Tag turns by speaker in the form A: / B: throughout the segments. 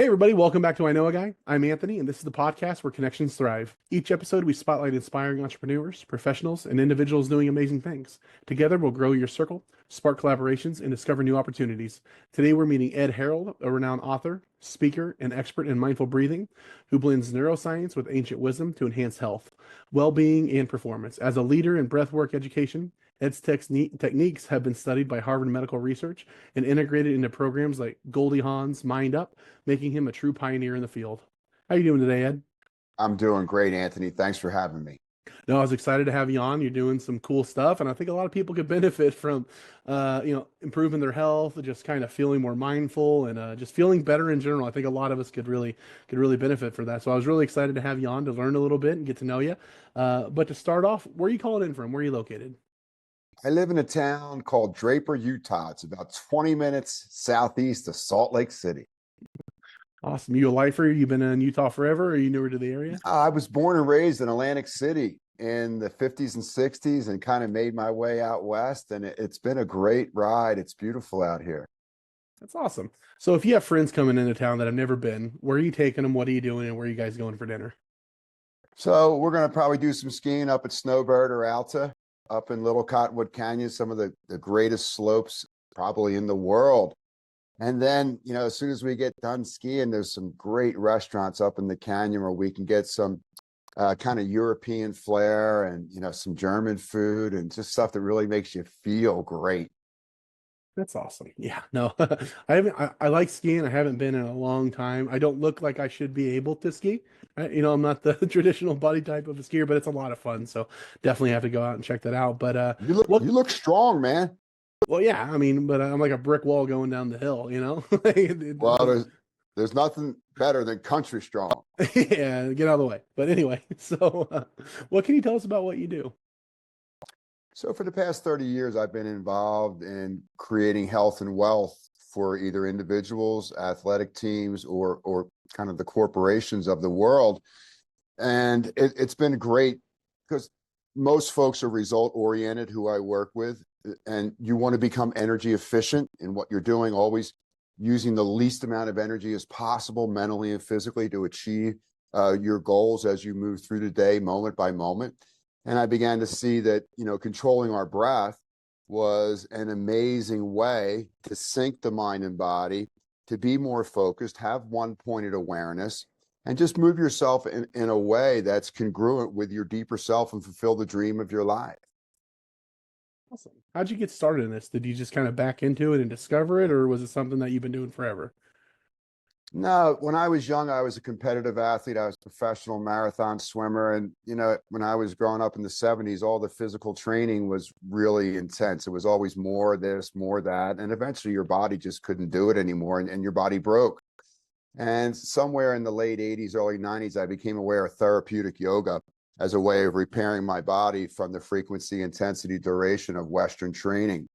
A: Hey, everybody, welcome back to I Know a Guy. I'm Anthony, and this is the podcast where connections thrive. Each episode, we spotlight inspiring entrepreneurs, professionals, and individuals doing amazing things. Together, we'll grow your circle, spark collaborations, and discover new opportunities. Today, we're meeting Ed Harrold, a renowned author, speaker, and expert in mindful breathing, who blends neuroscience with ancient wisdom to enhance health, well being, and performance. As a leader in breathwork education, Ed's techniques have been studied by Harvard Medical Research and integrated into programs like Goldie Hawn's MindUp, making him a true pioneer in the field. How you doing today, Ed?
B: I'm doing great, Anthony. Thanks for having me.
A: No, I was excited to have you on. You're doing some cool stuff, and I think a lot of people could benefit from, improving their health, just kind of feeling more mindful and just feeling better in general. I think a lot of us could really benefit for that. So I was really excited to have you on to learn a little bit and get to know you. But to start off, where are you calling in from? Where are you located?
B: I live in a town called Draper, Utah. It's about 20 minutes southeast of Salt Lake City.
A: Awesome. You a lifer? You been in Utah forever, or are you newer to the area?
B: I was born and raised in Atlantic City in the 50s and 60s and kind of made my way out west. And it's been a great ride. It's beautiful out here.
A: That's awesome. So if you have friends coming into town that have never been, where are you taking them? What are you doing? And where are you guys going for dinner?
B: So we're going to probably do some skiing up at Snowbird or Alta up in Little Cottonwood Canyon, some of the greatest slopes probably in the world. And then, as soon as we get done skiing, there's some great restaurants up in the canyon where we can get some kind of European flair and, some German food and just stuff that really makes you feel great.
A: That's awesome. Yeah, no, I haven't. I like skiing. I haven't been in a long time. I don't look like I should be able to ski. I'm not the traditional body type of a skier, but it's a lot of fun. So definitely have to go out and check that out. But
B: You look,
A: what?
B: you look strong, man.
A: Well, yeah. I mean, but I'm like a brick wall going down the hill. Like,
B: Well, there's nothing better than country strong.
A: yeah, get out of the way. But anyway, so what can you tell us about what you do?
B: So for the past 30 years, I've been involved in creating health and wealth for either individuals, athletic teams, or kind of the corporations of the world. And it's been great because most folks are result oriented who I work with, and you want to become energy efficient in what you're doing, always using the least amount of energy as possible mentally and physically to achieve your goals as you move through the day, moment by moment. And I began to see that, controlling our breath was an amazing way to sync the mind and body, to be more focused, have one pointed awareness, and just move yourself in a way that's congruent with your deeper self and fulfill the dream of your life.
A: Awesome. How'd you get started in this? Did you just kind of back into it and discover it, or was it something that you've been doing forever?
B: No, when I was young, I was a competitive athlete. I was a professional marathon swimmer. And, when I was growing up in the 70s, all the physical training was really intense. It was always more this, more that. And eventually your body just couldn't do it anymore and your body broke. And somewhere in the late 80s, early 90s, I became aware of therapeutic yoga as a way of repairing my body from the frequency, intensity, duration of Western training.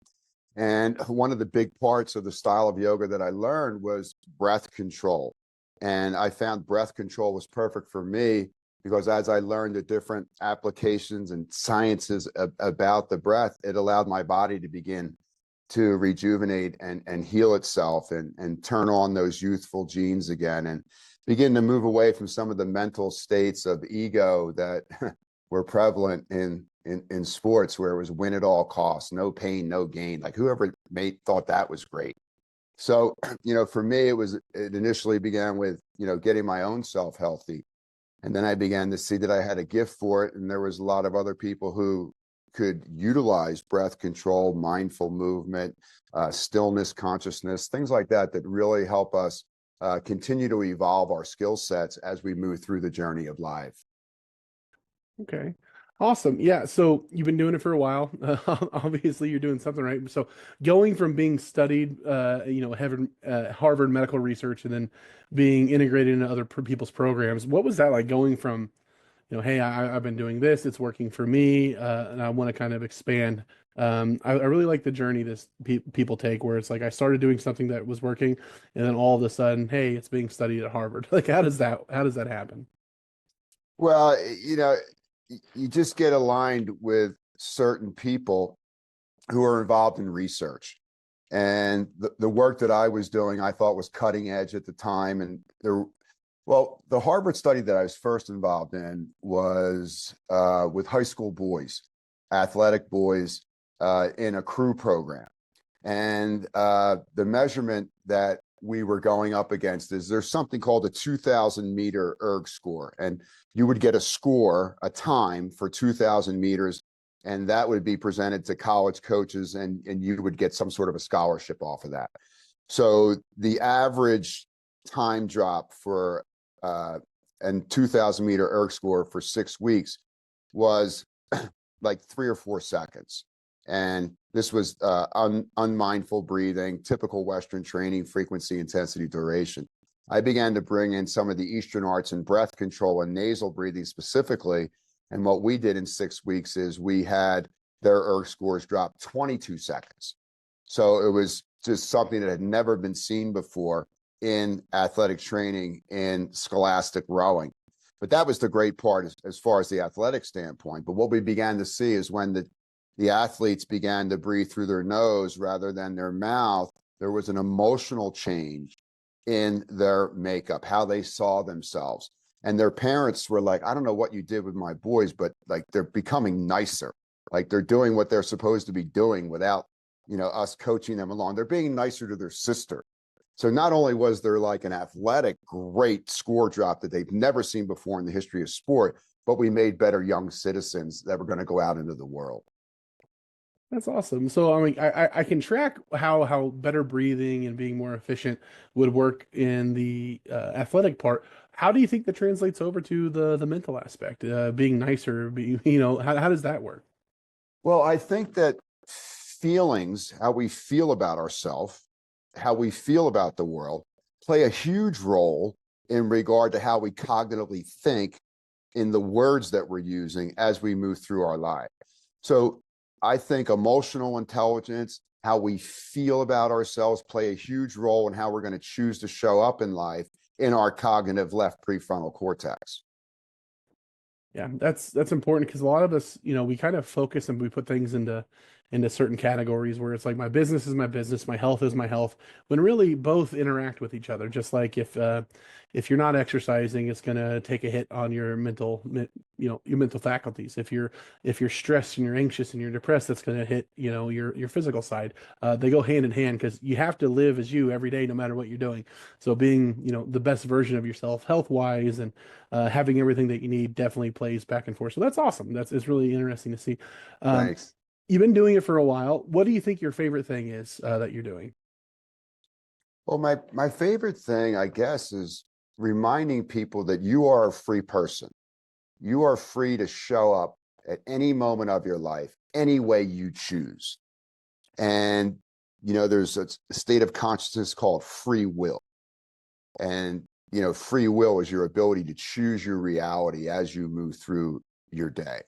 B: And one of the big parts of the style of yoga that I learned was breath control. And I found breath control was perfect for me because as I learned the different applications and sciences about the breath, it allowed my body to begin to rejuvenate and heal itself and turn on those youthful genes again and begin to move away from some of the mental states of ego that were prevalent in sports, where it was win at all costs, no pain, no gain. Like whoever thought that was great. So, for me, it initially began with, getting my own self healthy. And then I began to see that I had a gift for it. And there was a lot of other people who could utilize breath control, mindful movement, stillness, consciousness, things like that, that really help us continue to evolve our skill sets as we move through the journey of life.
A: Okay. Awesome. Yeah. So you've been doing it for a while. Obviously, you're doing something right. So going from being studied, Harvard medical research, and then being integrated into other people's programs, what was that like going from, hey, I've been doing this, it's working for me, and I want to kind of expand. I really like the journey this people take, where it's like I started doing something that was working, and then all of a sudden, hey, it's being studied at Harvard. Like, how does that happen?
B: Well, you just get aligned with certain people who are involved in research. And the work that I was doing, I thought was cutting edge at the time. And well, the Harvard study that I was first involved in was with high school boys, athletic boys, in a crew program. And the measurement that we were going up against is there's something called a 2,000 meter erg score. And you would get a score, a time for 2,000 meters, and that would be presented to college coaches, and you would get some sort of a scholarship off of that. So the average time drop for and 2,000 meter erg score for 6 weeks was like 3 or 4 seconds. And this was unmindful breathing, typical Western training, frequency, intensity, duration. I began to bring in some of the Eastern arts and breath control and nasal breathing specifically. And what we did in 6 weeks is we had their erg scores drop 22 seconds. So it was just something that had never been seen before in athletic training in scholastic rowing. But that was the great part as far as the athletic standpoint. But what we began to see is when the athletes began to breathe through their nose rather than their mouth, there was an emotional change in their makeup, how they saw themselves. And their parents were like, I don't know what you did with my boys, but like they're becoming nicer. Like they're doing what they're supposed to be doing without, us coaching them along. They're being nicer to their sister. So not only was there like an athletic great score drop that they've never seen before in the history of sport, but we made better young citizens that were going to go out into the world.
A: That's awesome. So I mean, I can track how better breathing and being more efficient would work in the athletic part. How do you think that translates over to the mental aspect, being nicer, being, how does that work?
B: Well, I think that feelings, how we feel about ourselves, how we feel about the world, play a huge role in regard to how we cognitively think in the words that we're using as we move through our life. So I think emotional intelligence, how we feel about ourselves, play a huge role in how we're going to choose to show up in life in our cognitive left prefrontal cortex.
A: Yeah, that's important because a lot of us, we kind of focus and we put things into certain categories where it's like my business is my business, my health is my health, when really both interact with each other. Just like if you're not exercising, it's going to take a hit on your your mental faculties. If you're stressed and you're anxious and you're depressed, that's going to hit, your physical side. They go hand in hand because you have to live as you every day, no matter what you're doing. So being, the best version of yourself health wise and having everything that you need definitely plays back and forth. So that's awesome. It's really interesting to see. Um,
B: Thanks.
A: you've been doing it for a while. What do you think your favorite thing is that you're doing?
B: Well, my favorite thing, I guess, is reminding people that you are a free person. You are free to show up at any moment of your life, any way you choose. And, there's a state of consciousness called free will. And, free will is your ability to choose your reality as you move through your day.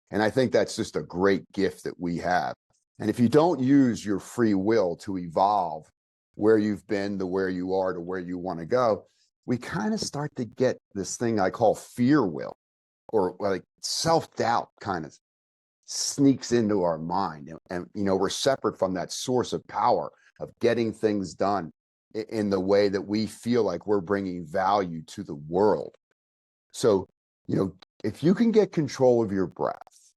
B: And I think that's just a great gift that we have. And if you don't use your free will to evolve where you've been to where you are to where you want to go, we kind of start to get this thing I call fear will, or like self-doubt kind of sneaks into our mind. And we're separate from that source of power of getting things done in the way that we feel like we're bringing value to the world. So, if you can get control of your breath,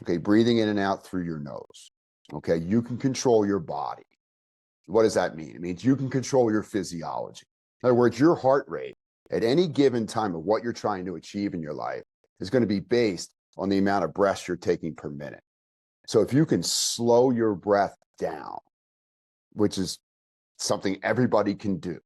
B: okay, breathing in and out through your nose, okay, you can control your body. What does that mean? It means you can control your physiology. In other words, your heart rate at any given time of what you're trying to achieve in your life is going to be based on the amount of breaths you're taking per minute. So if you can slow your breath down, which is something everybody can do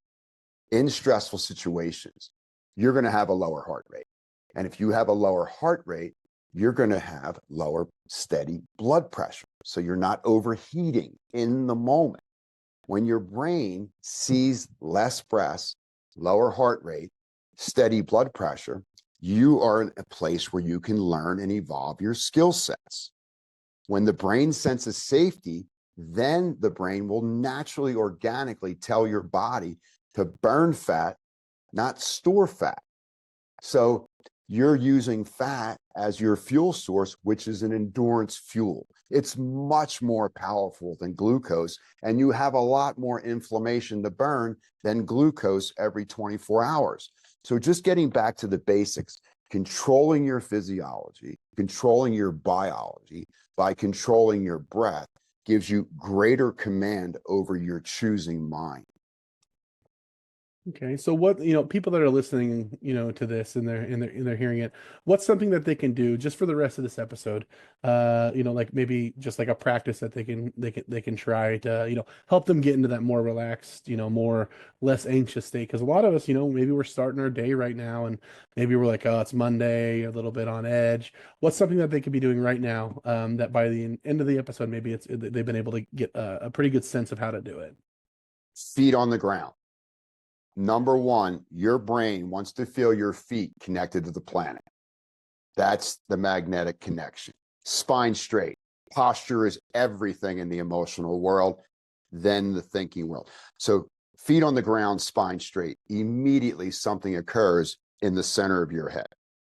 B: in stressful situations, you're going to have a lower heart rate. And if you have a lower heart rate, you're going to have lower steady blood pressure. So you're not overheating in the moment. When your brain sees less breaths, lower heart rate, steady blood pressure, you are in a place where you can learn and evolve your skill sets. When the brain senses safety, then the brain will naturally, organically tell your body to burn fat, not store fat. So you're using fat as your fuel source, which is an endurance fuel. It's much more powerful than glucose, and you have a lot more inflammation to burn than glucose every 24 hours. So just getting back to the basics, controlling your physiology, controlling your biology by controlling your breath gives you greater command over your choosing mind.
A: Okay, so what, people that are listening, to this and they're hearing it, what's something that they can do just for the rest of this episode? Like maybe just like a practice that they can try to, help them get into that more relaxed, more less anxious state. Because a lot of us, maybe we're starting our day right now and maybe we're like, oh, it's Monday, a little bit on edge. What's something that they could be doing right now, that by the end of the episode, maybe they've been able to get a pretty good sense of how to do it.
B: Feet on the ground. Number one, your brain wants to feel your feet connected to the planet. That's the magnetic connection. Spine straight. Posture is everything in the emotional world, then the thinking world. So feet on the ground, spine straight. Immediately something occurs in the center of your head.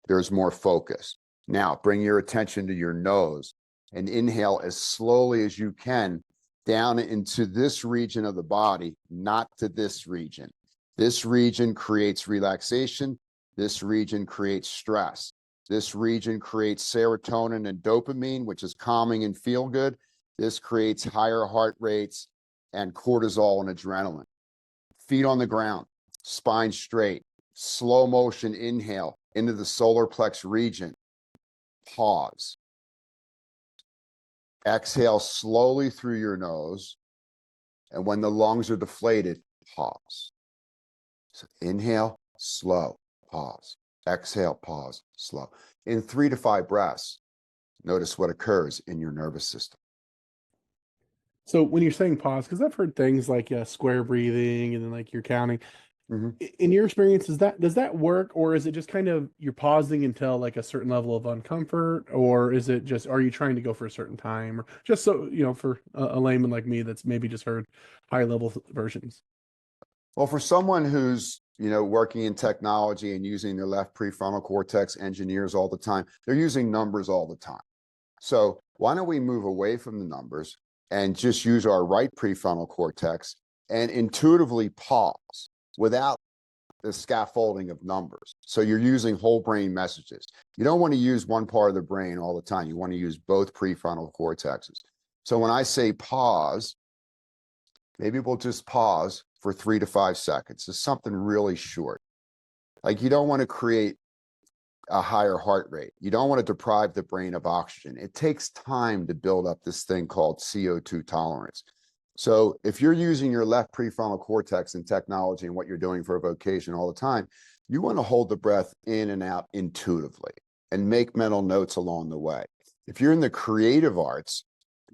B: There's more focus. Now bring your attention to your nose and inhale as slowly as you can down into this region of the body, not to this region. This region creates relaxation. This region creates stress. This region creates serotonin and dopamine, which is calming and feel good. This creates higher heart rates and cortisol and adrenaline. Feet on the ground, spine straight, slow motion inhale into the solar plex region. Pause. Exhale slowly through your nose. And when the lungs are deflated, pause. So inhale, slow, pause. Exhale, pause, slow. In 3 to 5 breaths, notice what occurs in your nervous system.
A: So when you're saying pause, because I've heard things like square breathing and then like you're counting.
B: Mm-hmm.
A: In your experience, does that work, or is it just kind of you're pausing until like a certain level of uncomfort, or is it just are you trying to go for a certain time, or just so for a layman like me that's maybe just heard high level versions?
B: Well, for someone who's working in technology and using their left prefrontal cortex, engineers all the time, they're using numbers all the time. So why don't we move away from the numbers and just use our right prefrontal cortex and intuitively pause without the scaffolding of numbers. So you're using whole brain messages. You don't want to use one part of the brain all the time. You want to use both prefrontal cortexes. So when I say pause, maybe we'll just pause for 3 to 5 seconds. It's something really short. Like you don't want to create a higher heart rate. You don't want to deprive the brain of oxygen. It takes time to build up this thing called CO2 tolerance. So if you're using your left prefrontal cortex in technology and what you're doing for a vocation all the time, you want to hold the breath in and out intuitively and make mental notes along the way. If you're in the creative arts,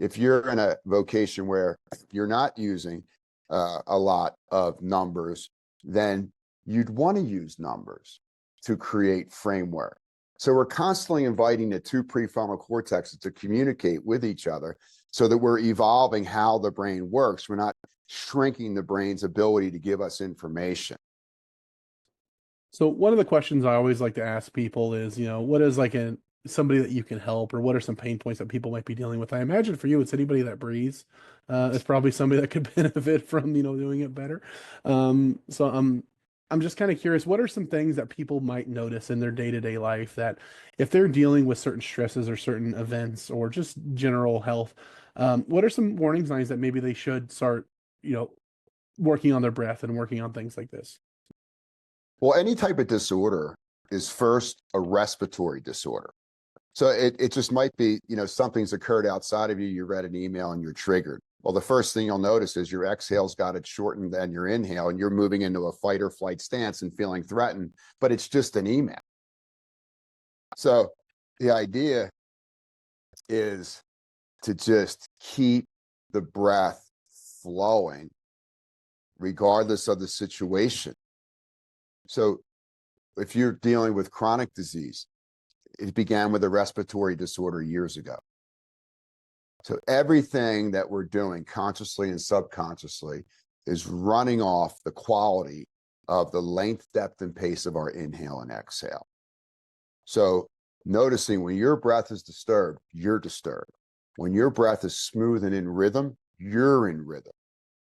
B: if you're in a vocation where you're not using a lot of numbers, then you'd want to use numbers to create framework. So we're constantly inviting the two prefrontal cortexes to communicate with each other so that we're evolving how the brain works. We're not shrinking the brain's ability to give us information.
A: So one of the questions I always like to ask people is, what is like somebody that you can help, or what are some pain points that people might be dealing with? I imagine for you, it's anybody that breathes. It's probably somebody that could benefit from, doing it better. So I'm just kind of curious, what are some things that people might notice in their day-to-day life that if they're dealing with certain stresses or certain events or just general health, what are some warning signs that maybe they should start, working on their breath and working on things like this?
B: Well, any type of disorder is first a respiratory disorder. So it just might be, something's occurred outside of you, you read an email and you're triggered. Well, the first thing you'll notice is your exhale's got it shortened than your inhale, and you're moving into a fight or flight stance and feeling threatened, but it's just an email. So the idea is to just keep the breath flowing regardless of the situation. So if you're dealing with chronic disease, it began with a respiratory disorder years ago. So everything that we're doing consciously and subconsciously is running off the quality of the length, depth, and pace of our inhale and exhale. So noticing when your breath is disturbed, you're disturbed. When your breath is smooth and in rhythm, you're in rhythm.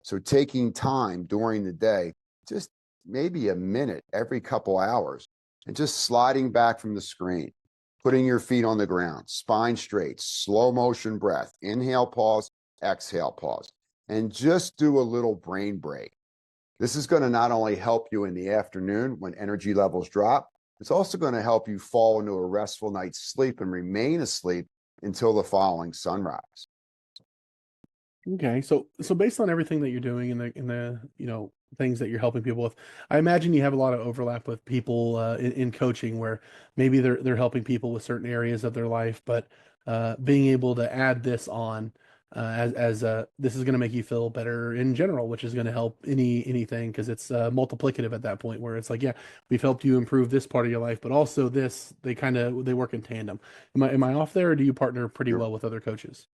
B: So taking time during the day, just maybe a minute every couple hours, and just sliding back from the screen, putting your feet on the ground, spine straight, slow motion breath, inhale, pause, exhale, pause, and just do a little brain break. This is going to not only help you in the afternoon when energy levels drop, it's also going to help you fall into a restful night's sleep and remain asleep until the following sunrise.
A: Okay, so based on everything that you're doing and the things that you're helping people with, I imagine you have a lot of overlap with people in coaching where maybe they're helping people with certain areas of their life, but being able to add this on as this is going to make you feel better in general, which is going to help anything because it's multiplicative at that point where it's like, yeah, we've helped you improve this part of your life, but also this they work in tandem. Am I off there, or do you partner pretty
B: You're
A: well with other coaches?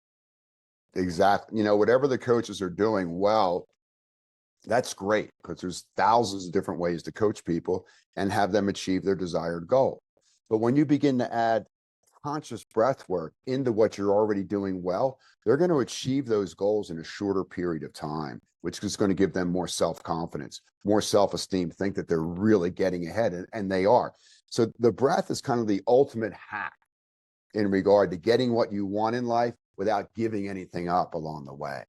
B: exactly, whatever the coaches are doing well, that's great because there's thousands of different ways to coach people and have them achieve their desired goal. But when you begin to add conscious breath work into what you're already doing well, they're going to achieve those goals in a shorter period of time, which is going to give them more self-confidence, more self-esteem, think that they're really getting ahead, and they are. So the breath is kind of the ultimate hack in regard to getting what you want in life without giving anything up along the way.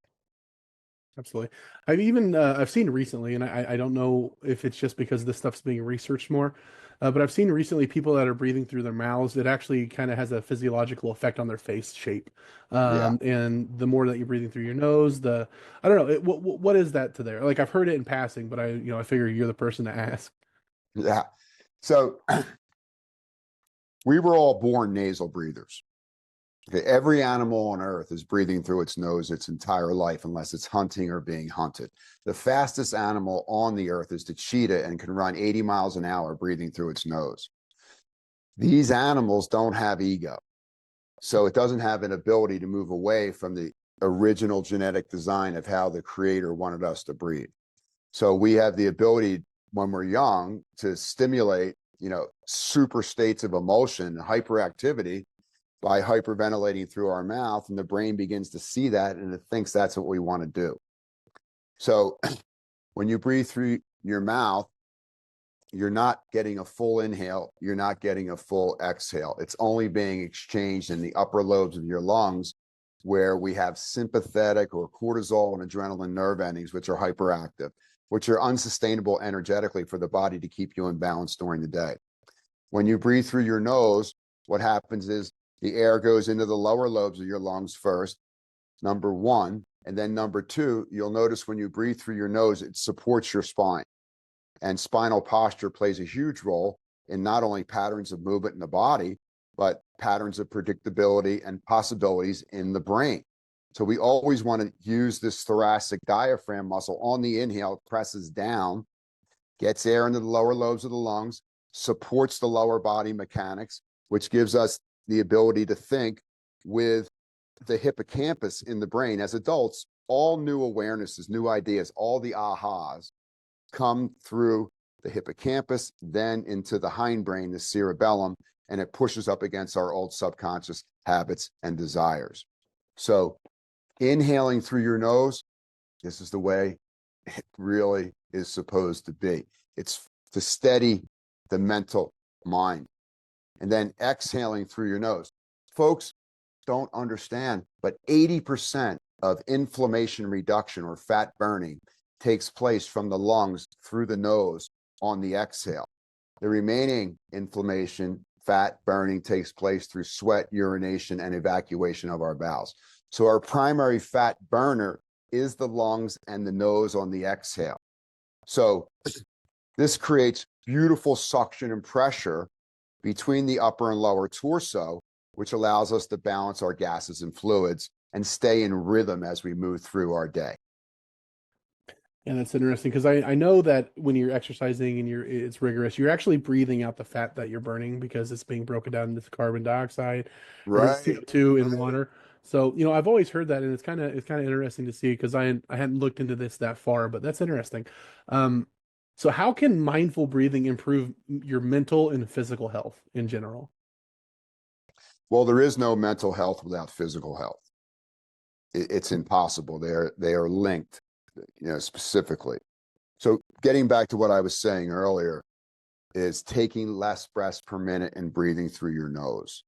A: Absolutely. I've seen recently, and I don't know if it's just because this stuff's being researched more, but I've seen recently people that are breathing through their mouths. It actually kind of has a physiological effect on their face shape.
B: Yeah.
A: And the more that you're breathing through your nose, I don't know, what is that to there? Like I've heard it in passing, but I figure you're the person to ask.
B: Yeah. So we were all born nasal breathers. Okay, every animal on earth is breathing through its nose its entire life, unless it's hunting or being hunted. The fastest animal on the earth is the cheetah and can run 80 miles an hour breathing through its nose. These animals don't have ego. So it doesn't have an ability to move away from the original genetic design of how the creator wanted us to breathe. So we have the ability when we're young to stimulate, super states of emotion, hyperactivity by hyperventilating through our mouth, and the brain begins to see that and it thinks that's what we want to do. So when you breathe through your mouth, you're not getting a full inhale, you're not getting a full exhale. It's only being exchanged in the upper lobes of your lungs where we have sympathetic or cortisol and adrenaline nerve endings, which are hyperactive, which are unsustainable energetically for the body to keep you in balance during the day. When you breathe through your nose, what happens is the air goes into the lower lobes of your lungs first, number one. And then number two, you'll notice when you breathe through your nose, it supports your spine. And spinal posture plays a huge role in not only patterns of movement in the body, but patterns of predictability and possibilities in the brain. So we always want to use this thoracic diaphragm muscle on the inhale, it presses down, gets air into the lower lobes of the lungs, supports the lower body mechanics, which gives us the ability to think with the hippocampus in the brain. As adults, all new awarenesses, new ideas, all the ahas come through the hippocampus, then into the hindbrain, the cerebellum, and it pushes up against our old subconscious habits and desires. So inhaling through your nose, this is the way it really is supposed to be. It's to steady the mental mind. And then exhaling through your nose. Folks don't understand, but 80% of inflammation reduction or fat burning takes place from the lungs through the nose on the exhale. The remaining inflammation, fat burning takes place through sweat, urination, and evacuation of our bowels. So our primary fat burner is the lungs and the nose on the exhale. So this creates beautiful suction and pressure between the upper and lower torso, which allows us to balance our gases and fluids and stay in rhythm as we move through our day.
A: And that's interesting because I know that when you're exercising and it's rigorous, you're actually breathing out the fat that you're burning because it's being broken down into carbon dioxide or
B: Right.
A: CO2 in water. So, I've always heard that, and it's kind of interesting to see because I hadn't looked into this that far, but that's interesting. Um, so how can mindful breathing improve your mental and physical health in general?
B: Well, there is no mental health without physical health. It's impossible. They are linked, specifically. So getting back to what I was saying earlier is taking less breaths per minute and breathing through your nose.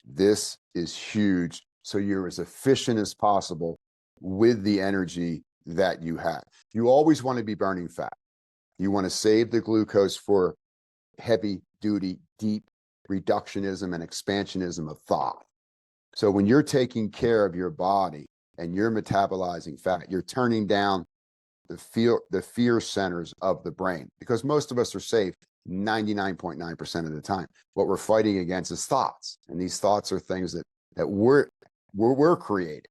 B: This is huge. So you're as efficient as possible with the energy that you have. You always want to be burning fat. You want to save the glucose for heavy duty, deep reductionism and expansionism of thought. So when you're taking care of your body and you're metabolizing fat, you're turning down the fear centers of the brain, because most of us are safe 99.9% of the time. What we're fighting against is thoughts, and these thoughts are things that we're creating.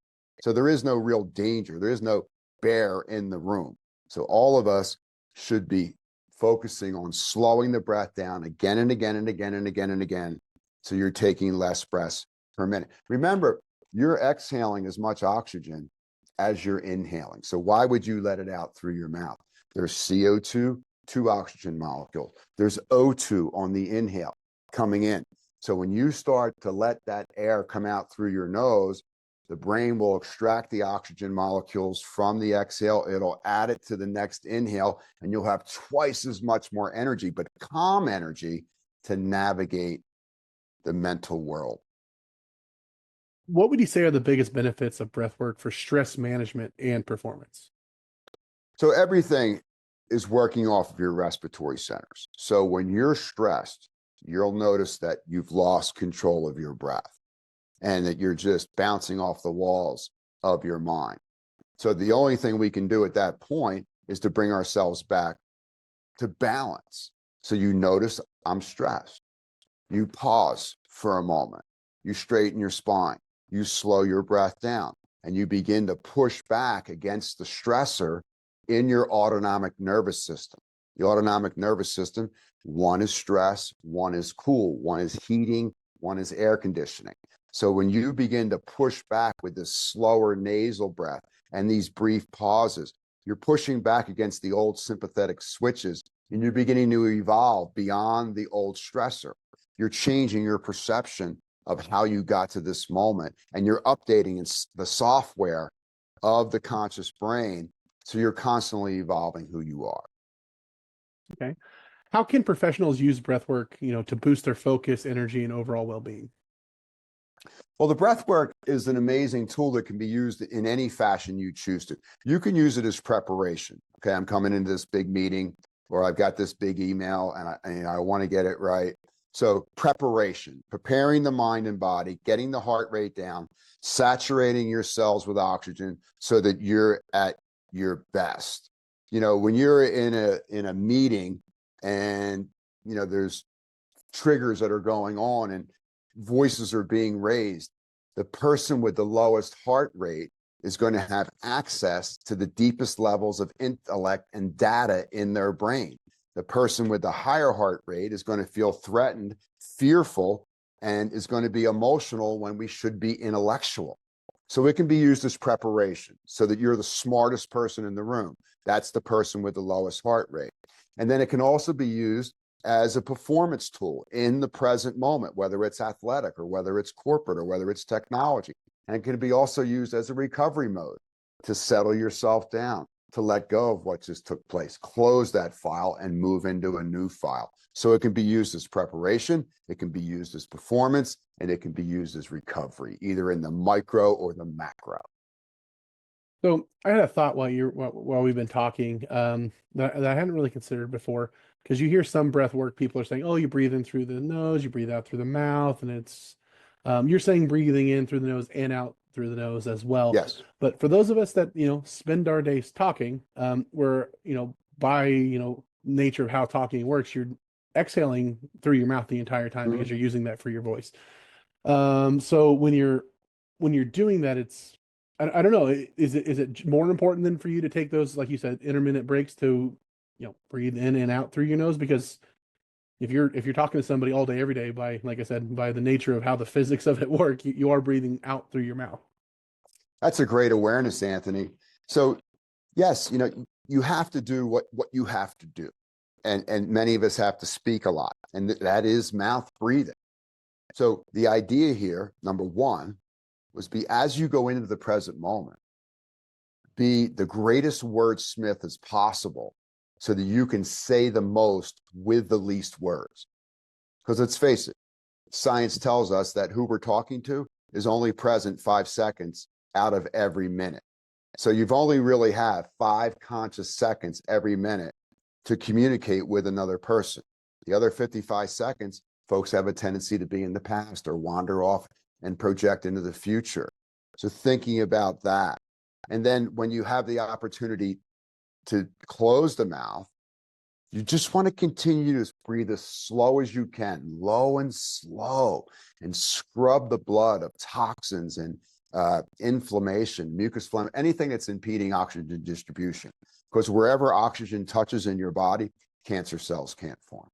B: So there is no real danger. There is no bear in the room. So all of us should be focusing on slowing the breath down again and again and again and again and again. So you're taking less breaths per minute. Remember, you're exhaling as much oxygen as you're inhaling. So why would you let it out through your mouth? There's CO2, 2 oxygen molecules. There's O2 on the inhale coming in. So when you start to let that air come out through your nose, the brain will extract the oxygen molecules from the exhale. It'll add it to the next inhale, and you'll have twice as much more energy, but calm energy to navigate the mental world.
A: What would you say are the biggest benefits of breath work for stress management and performance?
B: So everything is working off of your respiratory centers. So when you're stressed, you'll notice that you've lost control of your breath and that you're just bouncing off the walls of your mind. So the only thing we can do at that point is to bring ourselves back to balance. So you notice, I'm stressed. You pause for a moment. You straighten your spine. You slow your breath down, and you begin to push back against the stressor in your autonomic nervous system. The autonomic nervous system, one is stress, one is cool, one is heating, one is air conditioning. So when you begin to push back with this slower nasal breath and these brief pauses, you're pushing back against the old sympathetic switches, and you're beginning to evolve beyond the old stressor. You're changing your perception of how you got to this moment, and you're updating the software of the conscious brain. So you're constantly evolving who you are.
A: Okay. How can professionals use breath work, to boost their focus, energy, and overall well-being?
B: Well, the breath work is an amazing tool that can be used in any fashion you choose to. You can use it as preparation. Okay, I'm coming into this big meeting, or I've got this big email and I want to get it right. So preparation, preparing the mind and body, getting the heart rate down, saturating your cells with oxygen so that you're at your best. When you're in a meeting and there's triggers that are going on and voices are being raised, the person with the lowest heart rate is going to have access to the deepest levels of intellect and data in their brain. The person with the higher heart rate is going to feel threatened, fearful, and is going to be emotional when we should be intellectual. So it can be used as preparation so that you're the smartest person in the room. That's the person with the lowest heart rate. And then it can also be used as a performance tool in the present moment, whether it's athletic or whether it's corporate or whether it's technology. And it can be also used as a recovery mode to settle yourself down, to let go of what just took place, close that file and move into a new file. So it can be used as preparation, it can be used as performance, and it can be used as recovery, either in the micro or the macro.
A: So I had a thought while we've been talking, that I hadn't really considered before, because you hear some breath work, people are saying, oh, you breathe in through the nose, you breathe out through the mouth, and you're saying breathing in through the nose and out through the nose as well.
B: Yes.
A: But for those of us that, spend our days talking, we're, by, nature of how talking works, you're exhaling through your mouth the entire time because you're using that for your voice. So when you're doing that, I don't know, is it more important than for you to take those, like you said, intermittent breaks to, breathe in and out through your nose? Because if you're talking to somebody all day, every day, like I said, by the nature of how the physics of it work, you are breathing out through your mouth.
B: That's a great awareness, Anthony. So yes, you have to do what you have to do. And many of us have to speak a lot, and that is mouth breathing. So the idea here, number one, was be as you go into the present moment, be the greatest wordsmith as possible so that you can say the most with the least words. Because let's face it, science tells us that who we're talking to is only present 5 seconds out of every minute. So you've only really have 5 conscious seconds every minute to communicate with another person. The other 55 seconds, folks have a tendency to be in the past or wander off and project into the future. So thinking about that. And then when you have the opportunity to close the mouth, you just want to continue to breathe as slow as you can, low and slow, and scrub the blood of toxins and inflammation, mucus phlegm, anything that's impeding oxygen distribution. Because wherever oxygen touches in your body, cancer cells can't form.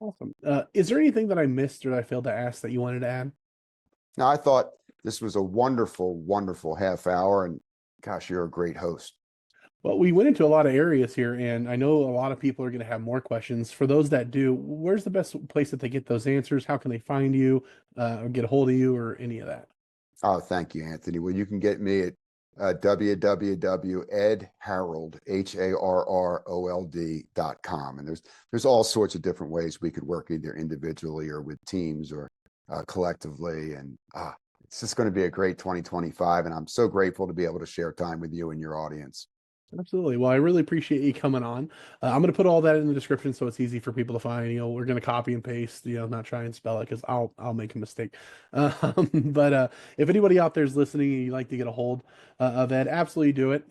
A: Awesome. Is there anything that I missed or that I failed to ask that you wanted to add?
B: Now, I thought this was a wonderful, wonderful half hour, and gosh, you're a great host.
A: Well, we went into a lot of areas here, and I know a lot of people are going to have more questions. For those that do, where's the best place that they get those answers? How can they find you, or get a hold of you, or any of that?
B: Oh, thank you, Anthony. Well, you can get me at www.edharrold.com. And there's all sorts of different ways we could work either individually or with teams or collectively. And it's just going to be a great 2025. And I'm so grateful to be able to share time with you and your audience.
A: Absolutely. Well, I really appreciate you coming on. I'm going to put all that in the description so it's easy for people to find. We're going to copy and paste, not try and spell it because I'll make a mistake. But if anybody out there is listening and you'd like to get a hold of Ed, absolutely do it.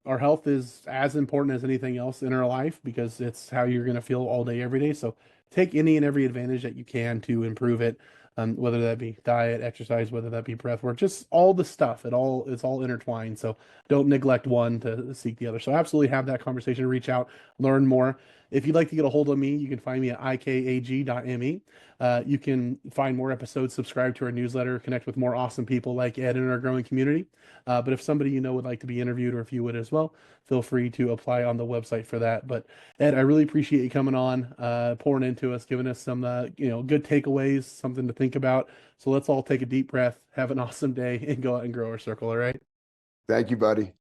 A: Our health is as important as anything else in our life because it's how you're going to feel all day, every day. So take any and every advantage that you can to improve it. Whether that be diet, exercise, whether that be breath work, just all the stuff. It's all intertwined. So don't neglect one to seek the other. So absolutely have that conversation, reach out, learn more. If you'd like to get a hold of me, you can find me at ikag.me. You can find more episodes, subscribe to our newsletter, connect with more awesome people like Ed in our growing community. But if somebody would like to be interviewed, or if you would as well, feel free to apply on the website for that. But Ed, I really appreciate you coming on, pouring into us, giving us some good takeaways, something to think about. So let's all take a deep breath, have an awesome day, and go out and grow our circle. All right.
B: Thank you, buddy.